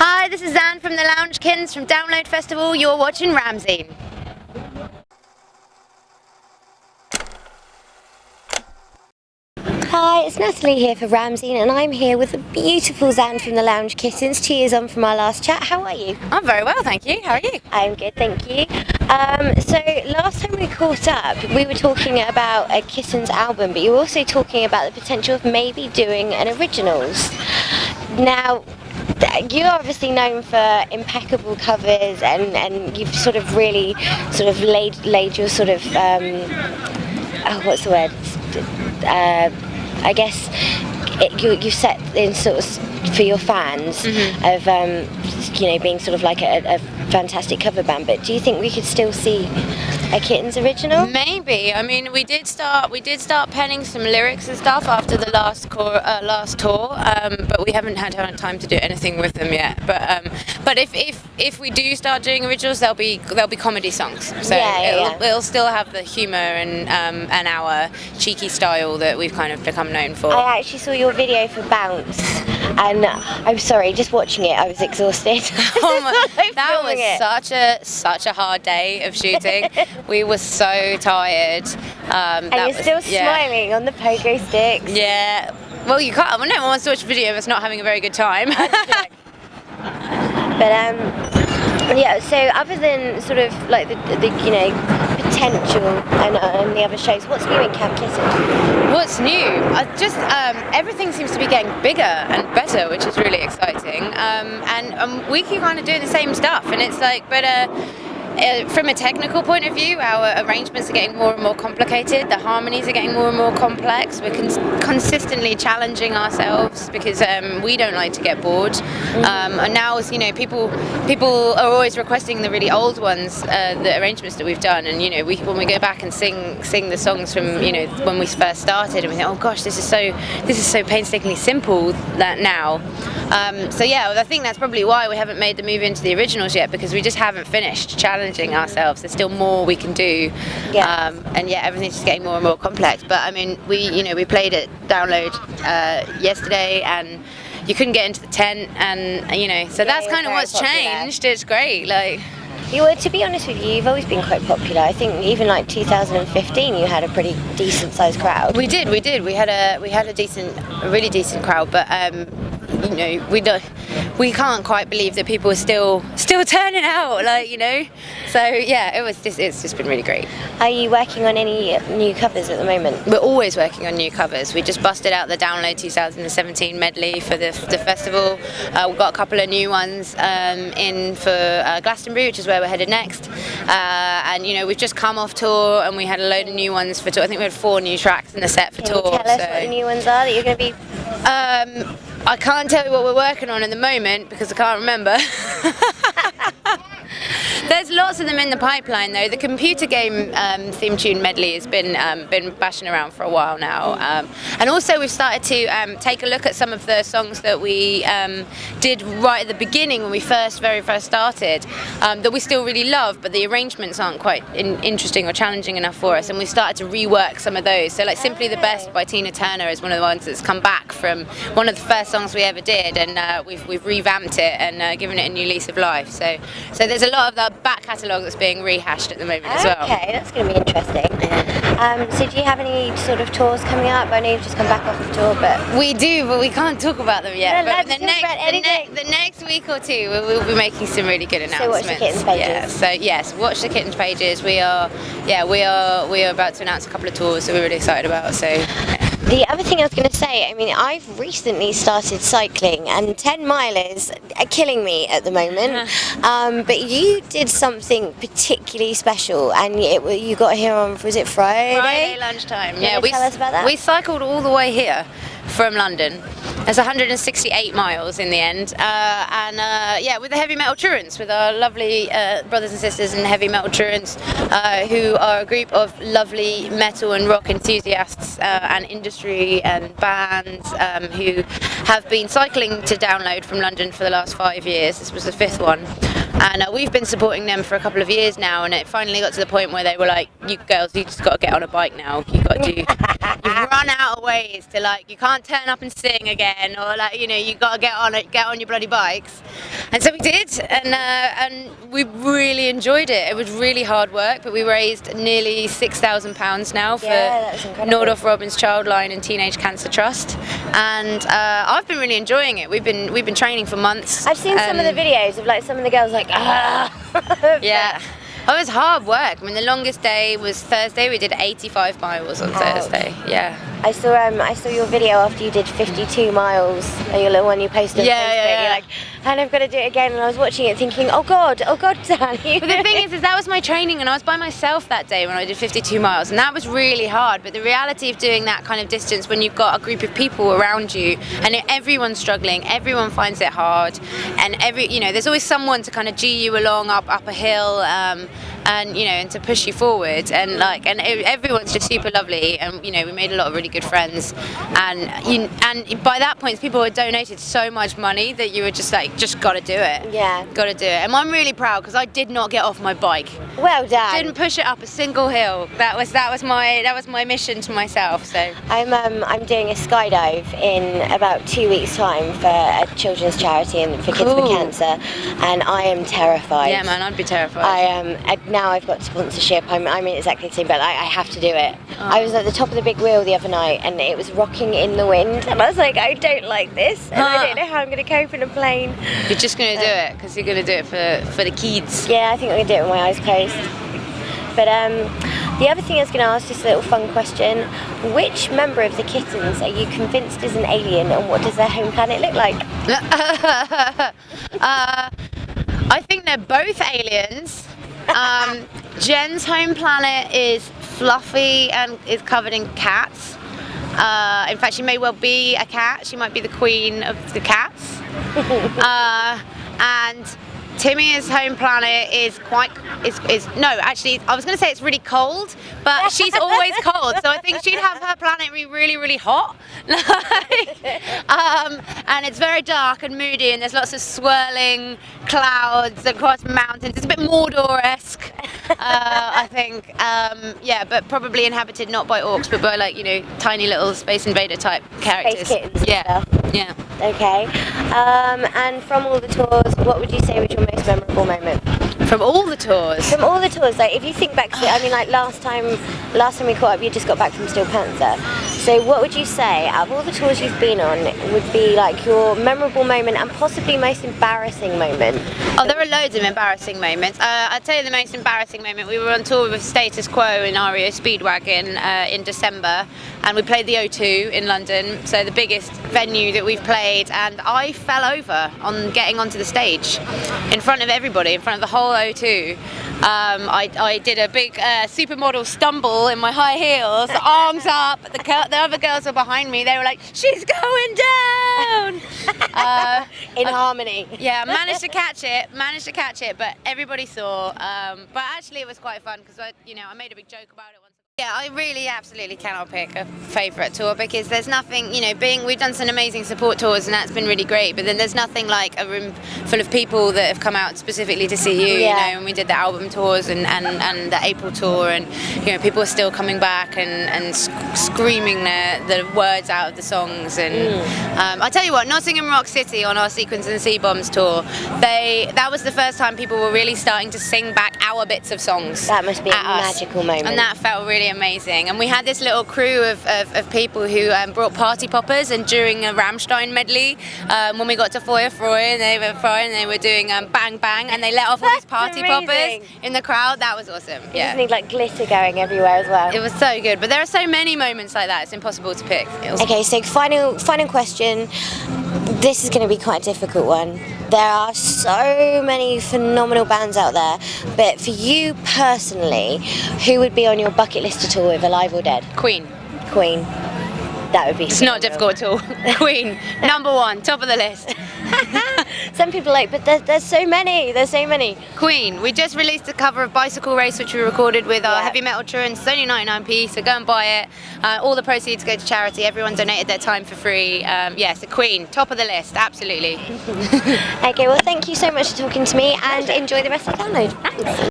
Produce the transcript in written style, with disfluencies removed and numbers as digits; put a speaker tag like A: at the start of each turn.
A: Hi, this is Anne from the Lounge Kittens from Download Festival. You're watching Ramsey.
B: Hi, it's Natalie here for Ramsey, and I'm here with the beautiful Zan from the Lounge Kittens, 2 years on from our last chat. How are you?
A: I'm very well, thank you. How are you?
B: I'm good, thank you. So last time we caught up, we were talking about a Kittens album, but you were also talking about the potential of maybe doing an originals. Now, you're obviously known for impeccable covers, and you've sort of really laid your sort of what's the word? I guess you set in sort of for your fans of being sort of like a fantastic cover band. But do you think we could still see a Kittens original?
A: Maybe. I mean, we did start penning some lyrics and stuff after the last tour, but we haven't had time to do anything with them yet. But if we do start doing originals, they'll be comedy songs. So it'll still have the humour and our cheeky style that we've kind of become known for.
B: I actually saw your video for Bounce, and I'm sorry, just watching it, I was exhausted.
A: That was such a hard day of shooting. We were so tired.
B: And you're still smiling on the pogo sticks.
A: Yeah. Well, you can't. Well, no one wants to watch a video of us not having a very good time.
B: But so other than sort of like the potential and the other shows, what's new in Camp Kitten?
A: What's new? Everything seems to be getting bigger and better, which is really exciting. And we keep kind of doing the same stuff, and it's like, from a technical point of view, our arrangements are getting more and more complicated. The harmonies are getting more and more complex. We're consistently challenging ourselves because we don't like to get bored. And now, as people are always requesting the really old ones, the arrangements that we've done. And when we go back and sing the songs from when we first started, and we think, oh gosh, this is so painstakingly simple now. I think that's probably why we haven't made the move into the originals yet, because we just haven't finished challenging ourselves. There's still more we can do, everything's just getting more and more complex. But I mean, we played at Download yesterday, and you couldn't get into the tent, and so that's kind of what's changed. It's great, like.
B: To be honest with you, you've always been quite popular. I think even like 2015, you had a pretty decent sized crowd.
A: We did. We had a really decent crowd, but we can't quite believe that people are still turning out, So yeah, it's just been really great.
B: Are you working on any new covers at the moment?
A: We're always working on new covers. We just busted out the Download 2017 medley for the festival. We've got a couple of new ones in for Glastonbury, which is where we're headed next. And we've just come off tour, and we had a load of new ones for tour. I think we had 4 new tracks in the set for tour.
B: Can you tell us what the new ones are that you're going to be?
A: I can't tell you what we're working on in the moment because I can't remember. There's lots of them in the pipeline, though. The computer game theme tune medley has been bashing around for a while now, and also we've started to take a look at some of the songs that we did right at the beginning when we very first started, that we still really love, but the arrangements aren't quite interesting or challenging enough for us, and we've started to rework some of those. So, like Simply the Best by Tina Turner is one of the ones that's come back from one of the first songs we ever did, and we've revamped it and given it a new lease of life. So there's a lot of the back catalogue that's being rehashed at the moment as well.
B: Okay, that's going to be interesting. So do you have any sort of tours coming up? I know you've just come back off of tour, but...
A: We do, but we can't talk about them yet.
B: No,
A: but the next week or two, we'll be making some really good announcements.
B: So watch the Kittens pages.
A: Yeah, so yes, watch the Kittens pages. We are about to announce a couple of tours that we're really excited about, so... Yeah.
B: The other thing I was going to say, I mean, I've recently started cycling, and 10 milers are killing me at the moment. But you did something particularly special, and you got here on, was it Friday?
A: Friday lunchtime.
B: Can you tell us about that?
A: We cycled all the way here from London. It's 168 miles in the end, with the Heavy Metal Truants, with our lovely brothers and sisters in Heavy Metal Truants, who are a group of lovely metal and rock enthusiasts and industry and bands who have been cycling to Download from London for the last 5 years. This was the 5th one. And we've been supporting them for a couple of years now, and it finally got to the point where they were like, you girls, you just got to get on a bike now. You've got got to do. You've run out of ways to, like, you can't turn up and sing again, or, like, you know, you got to get on your bloody bikes. And so we did, and we really enjoyed it. It was really hard work, but we raised nearly £6,000 now for Nordoff Robbins Childline and Teenage Cancer Trust, and I've been really enjoying it. We've been training for months.
B: I've seen some of the videos of, like, some of the girls like,
A: yeah. Oh, it was hard work. I mean, the longest day was Thursday. We did 85 miles on Thursday. Yeah.
B: I saw your video after you did 52 miles, your little one you posted on Facebook. You're like, and I've got to do it again. And I was watching it thinking, oh God, Dan.
A: But the thing is that was my training, and I was by myself that day when I did 52 miles, and that was really hard. But the reality of doing that kind of distance when you've got a group of people around you, and everyone's struggling, everyone finds it hard, and there's always someone to kind of G you along up a hill. And to push you forward, and everyone's just super lovely, and we made a lot of really good friends, and by that point people had donated so much money that you were just like, just gotta do it.
B: Yeah,
A: gotta do it. And I'm really proud because I did not get off my bike.
B: Well done.
A: Didn't push it up a single hill. That was my mission to myself. So
B: I'm doing a skydive in about 2 weeks' time for a children's charity and for Kids with Cancer, and I am terrified.
A: Yeah, man, I'd be terrified.
B: Now I've got sponsorship. I'm in exactly the same, but I have to do it. I was at the top of the big wheel the other night, and it was rocking in the wind, and I was like, I don't like this, and I don't know how I'm going to cope in a plane.
A: You're just going to do it because you're going to do it for the kids.
B: Yeah, I think I'm going to do it with my eyes closed. But the other thing I was going to ask, just a little fun question: which member of the Kittens are you convinced is an alien, and what does their home planet look like?
A: I think they're both aliens. Jen's home planet is fluffy and is covered in cats. In fact, she may well be a cat. She might be the queen of the cats. And Timmy's home planet is actually, I was going to say it's really cold, but she's always cold, so I think she'd have her planet be really, really hot. And it's very dark and moody, and there's lots of swirling clouds across mountains. It's a bit Mordor-esque, I think. But probably inhabited not by orcs, but by tiny little Space Invader type characters.
B: Space kittens.
A: Yeah.
B: Okay. And from all the tours, what would you say was your most memorable moment?
A: From all the tours?
B: From all the tours, like if you think back to last time we caught up, you just got back from Steel Panther. So what would you say, out of all the tours you've been on, would be like your memorable moment and possibly most embarrassing moment?
A: Oh, there are loads of embarrassing moments. I'll tell you the most embarrassing moment. We were on tour with Status Quo in REO Speedwagon in December, and we played the O2 in London, so the biggest venue that we've played, and I fell over on getting onto the stage in front of everybody, in front of the whole O2. I did a big supermodel stumble in my high heels, arms up. The other girls were behind me. They were like, "She's going down!"
B: In harmony.
A: Yeah, managed to catch it, but everybody saw. But actually, it was quite fun because I made a big joke about it once. Yeah, I really absolutely cannot pick a favourite tour because there's nothing, we've done some amazing support tours and that's been really great, but then there's nothing like a room full of people that have come out specifically to see you, and we did the album tours and the April tour, and people are still coming back and screaming the words out of the songs, and I tell you what, Nottingham Rock City on our Sequins and Sea Bombs tour, that was the first time people were really starting to sing back our bits of songs.
B: That must be a magical moment.
A: And that felt really amazing, and we had this little crew of people who brought party poppers, and during a Rammstein medley, when we got to Feuer Freude, they were doing Bang Bang, and they let off all these party poppers in the crowd. That was awesome.
B: You just need like glitter going everywhere as well.
A: It was so good, but there are so many moments like that, it's impossible to pick.
B: Okay, so final question. This is going to be quite a difficult one. There are so many phenomenal bands out there, but for you personally, who would be on your bucket list to tour with, alive or dead?
A: Queen.
B: That would be
A: It's not difficult at all. Queen, number one, top of the list.
B: Some people are like, but there's so many.
A: Queen. We just released a cover of Bicycle Race, which we recorded with our Heavy Metal Truants. It's only 99p, so go and buy it. All the proceeds go to charity. Everyone donated their time for free. So Queen, top of the list, absolutely.
B: Okay, well thank you so much for talking to me, and enjoy the rest of the download.
A: Thanks.